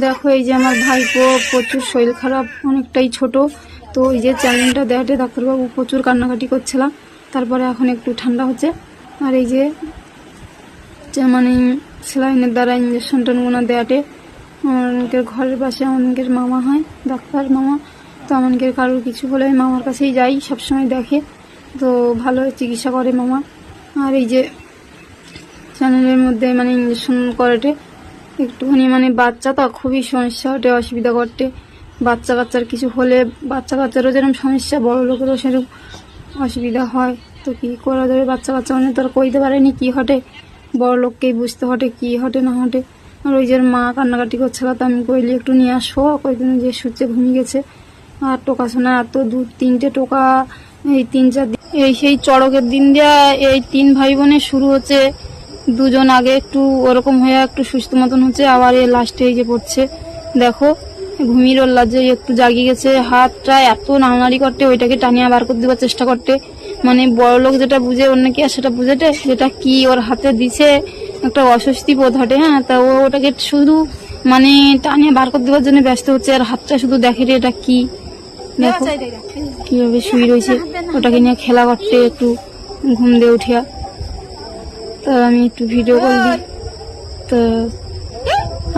দেখো এই যে আমার ভাইপো প্রচুর শরীর খারাপ, অনেকটাই ছোট। তো এই যে চ্যালেঞ্জটা দেওয়াতে ডাক্তারবাবু প্রচুর কান্নাকাটি করছিলাম, তারপরে এখন একটু ঠান্ডা হচ্ছে। আর এই যে মানে সেলাইনের দ্বারা ইঞ্জেকশন টনগুলো দেওয়াতে আমাদের ঘরের পাশে আমাদের মামা হয়, ডাক্তার মামা। তো আমাদের কারোর কিছু হলে মামার কাছেই যাই, সবসময় দেখে, তো ভালো চিকিৎসা করে মামা। আর এই যে চ্যানেলের মধ্যে মানে ইঞ্জেকশন করাতে একটুখানি মানে বাচ্চা তো খুবই সমস্যা ওঠে, অসুবিধা করতে। বাচ্চা কাচ্চার কিছু হলে বাচ্চা কাচ্চারও যেরকম সমস্যা, বড় লোকেরও সেরকম অসুবিধা হয়। তো কী করা যাবে, বাচ্চা কাচ্চা মানে তো আর কইতে পারেনি কী হটে, বড় লোককেই বুঝতে হটে কী হটে না হটে। আর ওই যে মা কান্নাকাটি করছিল, তো আমি কইলি একটু নিয়ে আসো, কয়েকদিন যে সূর্যে ঘুমিয়ে গেছে। আর টোকা শোনা এত 2-3টে টোকা এই 3-4 দিন, এই সেই চড়কের দিন দিয়া এই 3 ভাই বোনের শুরু হচ্ছে। দুজন আগে একটু ওরকম হয়ে একটু সুস্থ মতন হচ্ছে, আবার এ লাস্টে এই যে পড়ছে। দেখো ঘুমিয়ে রোল্লা যে একটু জাগিয়ে গেছে, হাতটা এত নাড়ানাড়ি করতে, ওইটাকে টানিয়া বার করে দেওয়ার চেষ্টা করতে। মানে বড় লোক যেটা বুঝে অন্য কি আর সেটা বুঝেটে, যেটা কি ওর হাতে দিছে একটা অস্বস্তি বোধ হটে। হ্যাঁ, তা ও ওটাকে শুধু মানে টানিয়া বার করে দেওয়ার জন্য ব্যস্ত হচ্ছে, আর হাতটা শুধু দেখে রে এটা কি। দেখো কিভাবে শুয়ে রয়েছে, ওটাকে নিয়ে খেলা করতে একটু ঘুম দিয়ে উঠিয়া। তা আমি একটু ভিডিও করলি, তো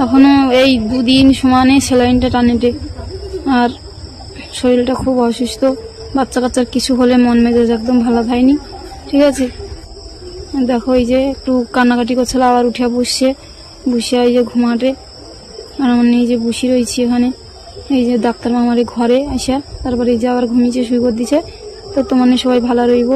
এখনো এই 2 দিন সমানে সেলাইনটা টানেটে। আর শরীরটা খুব অসুস্থ, বাচ্চা কাচ্চার কিছু হলে মন মেজাজ একদম ভালো থাকেনি, ঠিক আছে। দেখো এই যে একটু কান্নাকাটি করছিল, আবার উঠিয়া বসছে, বসিয়া এই যে ঘুমাটে। আর আমার এই যে বসি রয়েছি এখানে, এই যে ডাক্তার মামারে ঘরে আসা, তারপরে এই যে আবার ঘুমিয়েছে, শুয়ে করে দিছে। তো তোমার সবাই ভালো রইব।